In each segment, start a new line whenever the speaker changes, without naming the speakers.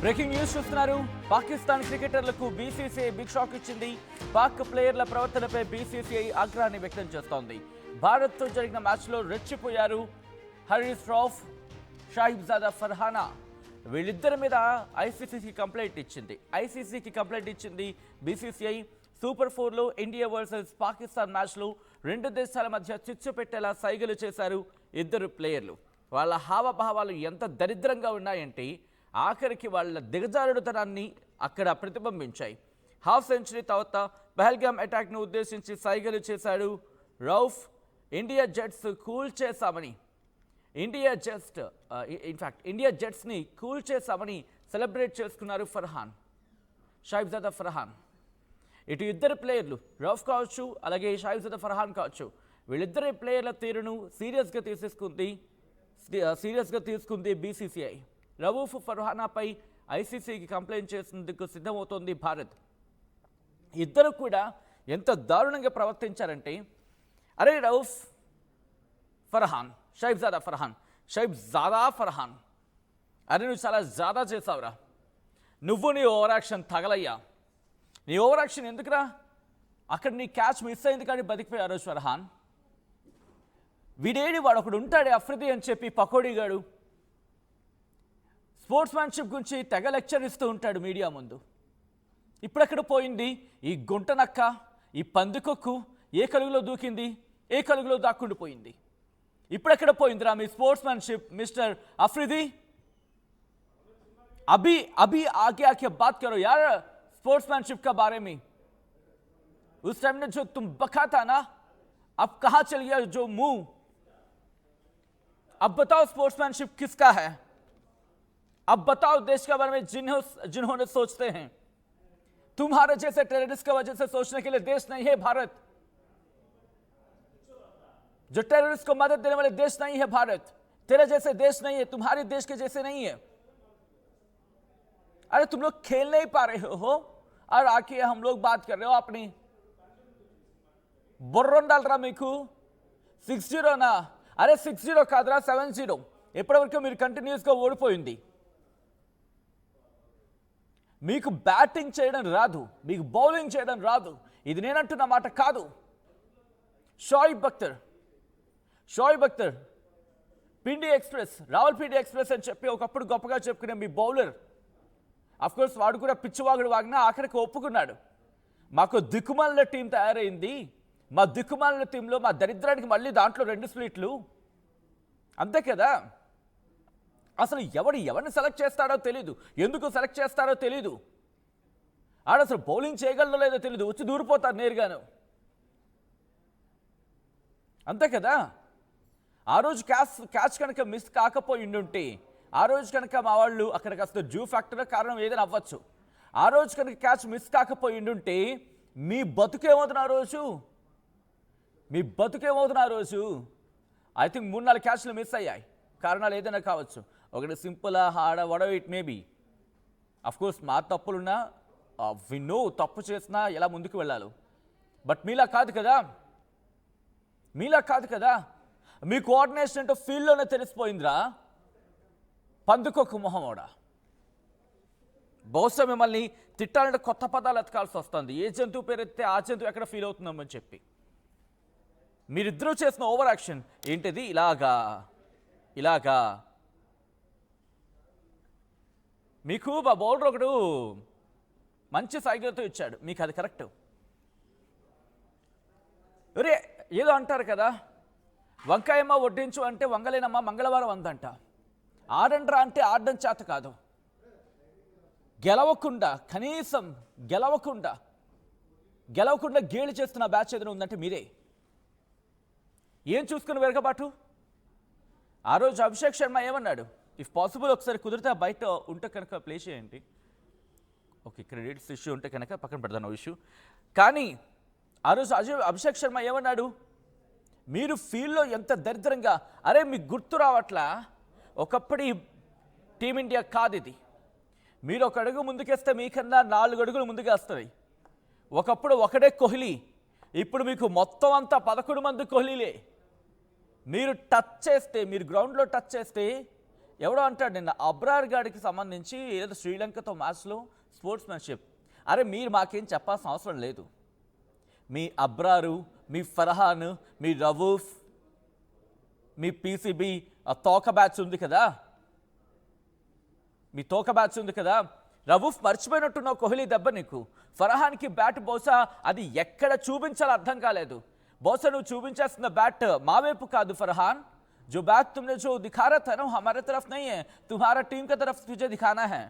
Breaking news చూస్తున్నారు. Pakistan క్రికెటర్లకు BCCI big shock ఇచ్చింది. Pak ప్లేయర్ల ప్రవర్తనపై BCCI ఆగ్రహాన్ని వ్యక్తం చేస్తోంది. భారత్తో జరిగిన మ్యాచ్లో రెచ్చిపోయారు హరీష్ రౌఫ్, షాహిబ్జాదా ఫర్హానా. వీళ్ళిద్దరి మీద ఐసీసీకి కంప్లైంట్ ఇచ్చింది బీసీసీఐ. సూపర్ 4లో ఇండియా వర్సెస్ పాకిస్తాన్ మ్యాచ్లో రెండు దేశాల మధ్య చిచ్చు పెట్టేలా సైగలు చేశారు ఇద్దరు ప్లేయర్లు. వాళ్ళ హావభావాలు ఎంత దరిద్రంగా ఉన్నాయంటే ఆఖరికి వాళ్ళ దిగజారుడుతనాన్ని అక్కడ ప్రతిబింబించాయి. హాఫ్ సెంచరీ తర్వాత పహల్గామ్ అటాక్ను ఉద్దేశించి సైగలు చేశాడు రౌఫ్. ఇండియా జెట్స్ని కూల్ చేశామని సెలబ్రేట్ చేసుకున్నారు షాహిబ్జాదా ఫర్హాన్. ఇటు ఇద్దరు ప్లేయర్లు రౌఫ్ కావచ్చు, అలాగే షాహిబ్జాదా ఫర్హాన్ కావచ్చు, వీళ్ళిద్దరి ప్లేయర్ల తీరును సీరియస్గా తీసుకుంది బీసీసీఐ. రవూఫ్, ఫర్హానాపై ఐసీసీకి కంప్లైంట్ చేసేందుకు సిద్ధమవుతోంది భారత్. ఇద్దరు కూడా ఎంత దారుణంగా ప్రవర్తించారంటే, అరే రౌఫ్ ఫర్హాన్, షాహిబ్జాదా ఫర్హాన్, అరే నువ్వు చాలా జాదా చేసావురా, నువ్వు నీ ఓవర్ యాక్షన్ తగలయ్యా, నీ ఓవర్ యాక్షన్ ఎందుకురా, అక్కడ నీ క్యాచ్ మిస్ అయింది కానీ బతికిపోయారు ఫర్హాన్. వీడేడి వాడు ఒకడు ఉంటాడే అఫ్రిది అని చెప్పి పకోడీగాడు స్పోర్ట్స్ మ్యాన్షిప్ గురించి తెగ లెక్చర్ ఇస్తూ ఉంటాడు మీడియా ముందు. ఇప్పుడెక్కడ పోయింది ఈ గుంట నక్క, ఈ పందికొక్కు? ఏ కలుగులో దూకింది, ఏ కలుగులో దాక్కుండిపోయింది? ఇప్పుడెక్కడ పోయిందిరా మీ స్పోర్ట్స్ మ్యాన్షిప్ మిస్టర్ అఫ్రిది? अभी आके आके बात करो यार स्पोर्ट्समैनशिप का बारे में. उस टाइम ने जो तुम बका था ना, अब कहां चल गया जो मुंह? अब बताओ स्पोर्ट्समैनशिप किसका है? अब बताओ देश के बारे में जिन्होंने सोचते हैं. तुम्हारे जैसे टेररिस्ट की वजह से सोचने के लिए देश नहीं है भारत. जो टेररिस्ट को मदद देने वाले देश नहीं है भारत. तेरे जैसे देश नहीं है, तुम्हारे देश के जैसे नहीं है. अरे तुम लोग खेल नहीं पा रहे हो और आके हम लोग बात कर रहे हो अपनी బొర్రం డాలరా మీకు 6-0 నా? అరే 6-0 కాదురా 7-0. ఎప్పటివరకు మీరు కంటిన్యూస్గా ఓడిపోయింది. మీకు బ్యాటింగ్ చేయడం రాదు, మీకు బౌలింగ్ చేయడం రాదు. ఇది నేనంటున్న మాట కాదు. షోయిబ్ అఖ్తర్ పిండి ఎక్స్ప్రెస్, రావల్పిండి ఎక్స్ప్రెస్ అని చెప్పి ఒకప్పుడు గొప్పగా చెప్పుకునే మీ బౌలర్, అఫ్కోర్స్ వాడు కూడా పిచ్చివాగుడు వాగినా ఆఖరికి ఒప్పుకున్నాడు. మాకు దిక్కుమాలిన టీం తయారైంది, మా దిక్కుమాలిన టీంలో మా దరిద్రానికి మళ్ళీ దాంట్లో 2 స్ప్లిట్లు, అంతే కదా. అసలు ఎవరిని సెలెక్ట్ చేస్తాడో తెలీదు, ఎందుకు సెలెక్ట్ చేస్తారో తెలీదు. ఆడ అసలు బౌలింగ్ చేయగలదో లేదో తెలీదు, వచ్చి దూరిపోతారు నేరుగాను, అంతే కదా. ఆ రోజు క్యాచ్ కనుక మిస్ కాకపోయి ఉండుంటే, ఆ రోజు కనుక మా వాళ్ళు అక్కడ కాస్త జ్యూ ఫ్యాక్టర్ కారణం ఏదైనా అవ్వచ్చు, ఆ రోజు కనుక క్యాచ్ మిస్ కాకపోయి ఉండుంటే మీ బతుకేమవుతున్న రోజు ఐ థింక్ 3-4 క్యాచ్లు మిస్ అయ్యాయి. కారణాలు ఏదైనా కావచ్చు. ఒకటి సింపుల్ హార్డ్ వడో ఇట్ మేబీ. అఫ్కోర్స్ మా తప్పులున్నా విన్నో తప్పు చేసినా ఎలా ముందుకు వెళ్ళాలి. బట్ మీలా కాదు కదా. మీ కోఆర్డినేషన్ అంటే ఫీల్డ్లోనే తెలిసిపోయిందిరా పందుకొక్కు మొహమోడా. బహుశా మిమ్మల్ని తిట్టాలంటే కొత్త పదాలు ఎతకాల్సి వస్తుంది. ఏ జంతువు పేరు ఎత్తే ఆ జంతువు ఎక్కడ ఫీల్ అవుతుందని చెప్పి. మీరిద్దరూ చేసిన ఓవర్ యాక్షన్ ఏంటిది? ఇలాగా మీకు మా బౌలర్ ఒకడు మంచి సైకిల్తో ఇచ్చాడు, మీకు అది కరెక్ట్. ఒరే ఏదో అంటారు కదా, వంకాయమ్మ వడ్డించు అంటే వంగలేనమ్మ మంగళవారం అందంట. ఆడండ్రా అంటే ఆడడం చేత కాదు. కనీసం గెలవకుండా గేలి చేస్తున్న బ్యాచ్ ఏదైనా ఉందంటే మీరే. ఏం చూసుకుని వెరగబాటు? ఆ రోజు అభిషేక్ శర్మ ఏమన్నాడు? ఇఫ్ పాసిబుల్ ఒకసారి కుదిరితే బయట ఉంటే కనుక ప్లే చేయండి. ఓకే, క్రెడిట్స్ ఇష్యూ ఉంటే కనుక పక్కన పెడతాను ఇష్యూ. కానీ ఆ రోజు అభిషేక్ శర్మ ఏమన్నాడు? మీరు ఫీల్డ్లో ఎంత దరిద్రంగా, అరే మీకు గుర్తు రావట్లా, ఒకప్పటి టీమిండియా కాదు ఇది. మీరు ఒక అడుగు ముందుకేస్తే మీకన్నా 4 అడుగులు ముందుకు వస్తుంది. ఒకప్పుడు ఒకడే కోహ్లీ, ఇప్పుడు మీకు మొత్తం అంతా 11 మంది కోహ్లీలే. మీరు గ్రౌండ్లో టచ్ చేస్తే ఎవడో అంటాడు నిన్న అబ్రార్ గాడికి సంబంధించి ఏదో శ్రీలంకతో మ్యాచ్లో స్పోర్ట్స్మెన్షిప్. అరే మీరు మాకేం చెప్పాల్సిన అవసరం లేదు. మీ అబ్రారు, మీ ఫర్హాన్, మీ రవూఫ్, మీ పీసీబీ తోక బ్యాచ్ ఉంది కదా, మీ తోక బ్యాచ్ ఉంది కదా, రవూఫ్ మర్చిపోయినట్టున్నావు కోహ్లీ దెబ్బ నీకు. ఫర్హాన్కి బ్యాట్ బహుశా అది ఎక్కడ చూపించాలో అర్థం కాలేదు. బహుశా నువ్వు చూపించాల్సిన బ్యాట్ మా వైపు కాదు ఫర్హాన్. जो बैट तुमने जो दिखा रहा था ना वो हमारे तरफ नहीं है, तुम्हारा टीम की तरफ तुझे दिखाना है,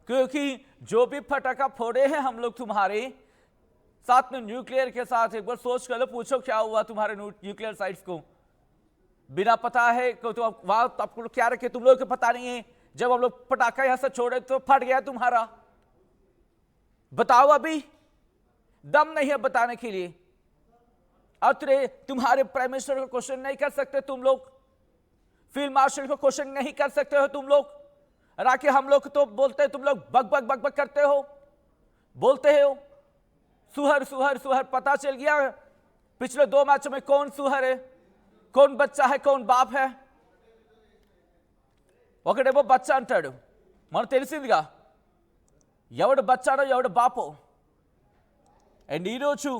क्योंकि जो भी पटाखा फोड़े हैं हम लोग तुम्हारे साथ में न्यूक्लियर के साथ, एक बार सोच कर लो, पूछो क्या हुआ तुम्हारे न्यूक्लियर साइट्स को. बिना पता है तो वहां आपको क्या रखे, तुम लोग को पता नहीं है. जब हम लोग पटाखा यहां से छोड़े तो फट गया तुम्हारा. बताओ अभी दम नहीं है बताने के लिए. अरे तुम्हारे प्राइम मिनिस्टर को क्वेश्चन नहीं कर सकते तुम लोग, फील्ड मार्शल को क्वेश्चन नहीं कर सकते हो तुम लोग. राके हम लोग तो बोलते हैं, तुम लोग बक बक बक बक करते हो, बोलते हो सुहर सुहर सुहर. पता चल गया पिछले 2 मैचों में कौन सुहर है, कौन बच्चा है, कौन बाप है. ఒకడేమో బచ్చా అంటాడు, మనకు తెలిసిందిగా ఎవడు బచ్చాడో ఎవడు బాపో. అండ్ ఈరోజు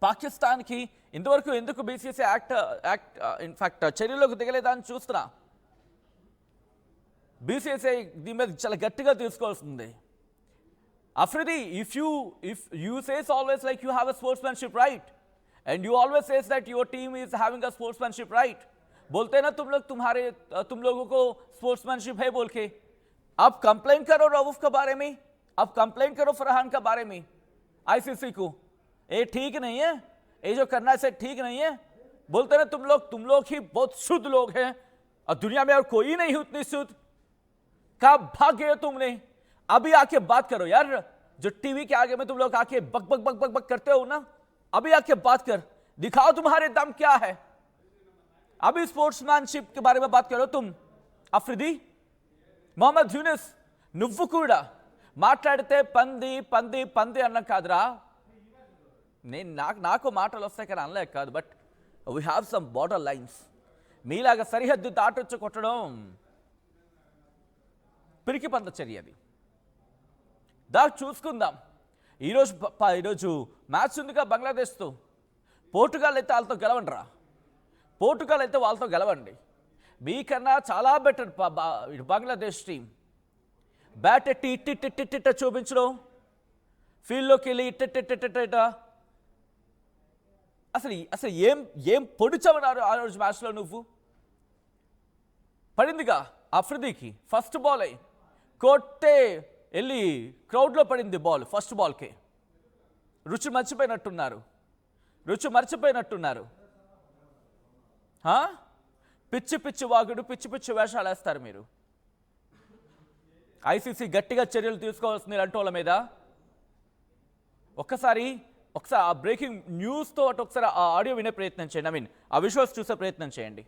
పాకిస్తాన్కి ఇంతవరకు ఎందుకు బీసీసీ యాక్ట్ ఇన్ఫాక్ట్ చర్యలోకి దిగలేదా అని చూస్తున్నా. బీసీసీ దీని మీద చాలా గట్టిగా తీసుకోవాల్సింది. Afridi, if you says always like you have a sportsmanship right and you always says that your team is having a sportsmanship right, बोलते ना तुम लोग तुम लोगों को स्पोर्ट्समैनशिप है बोल के. अब कंप्लेन करो रऊफ के बारे में, अब कंप्लेन करो फरहान के बारे में आईसीसी को. ये ठीक नहीं है, ये जो करना है ठीक नहीं है. बोलते ना तुम लोग ही बहुत शुद्ध लोग हैं और दुनिया में और कोई नहीं उतनी शुद्ध. कब भाग गए तुमने, अभी आके बात करो यार. जो टीवी के आगे में तुम लोग आके बक बक बक बक बक करते हो ना, अभी आके बात कर, दिखाओ तुम्हारे दम क्या है. अभी स्पोर्ट्समैनशिप के बारे में बात करो तुम. अफरीदी, मोहम्मद यूनिस, నువ్వు కూడా మాట్లాడితే పంది పంది పంది అన్న కాదురా. నాకు మాటలు వస్తాయి కానీ అనలేక కాదు, but we have some border lines. మీలాగా సరిహద్దు దాటొచ్చు కొట్టడం పిరికి పంద చర్య. అది చూసుకుందాం. ఈరోజు మ్యాచ్ ఉందిగా బంగ్లాదేశ్తో. పోర్టుగాల్ అయితే వాళ్ళతో గెలవండిరా, పోర్టుగాల్ అయితే వాళ్ళతో గెలవండి. మీకన్నా చాలా బెటర్ బంగ్లాదేశ్ టీం. బ్యాట్ ఎట్టి ఇట్టిట్టిట్టిట్ట చూపించడం, ఫీల్డ్లోకి వెళ్ళి ఇట్టిట్టిట్టిట్ట. అసలు ఏం పొడిచమన్నారు ఆ రోజు మ్యాచ్లో నువ్వు. పడిందిగా అఫ్రిదీకి ఫస్ట్ బాల్ అయి కొట్టే వెళ్ళి క్రౌడ్లో పడింది బాల్. ఫస్ట్ బాల్కే రుచి మర్చిపోయినట్టున్నారు. పిచ్చి పిచ్చి వాగుడు, పిచ్చి పిచ్చి వేషాలు వేస్తారు మీరు. ఐసీసీ గట్టిగా చర్యలు తీసుకోవాల్సింది ఇలాంటి వాళ్ళ మీద. ఒకసారి ఆ బ్రేకింగ్ న్యూస్తో ఒకసారి ఆ ఆడియో వినే ప్రయత్నం చేయండి, ఆ విజువల్స్ చూసే ప్రయత్నం చేయండి.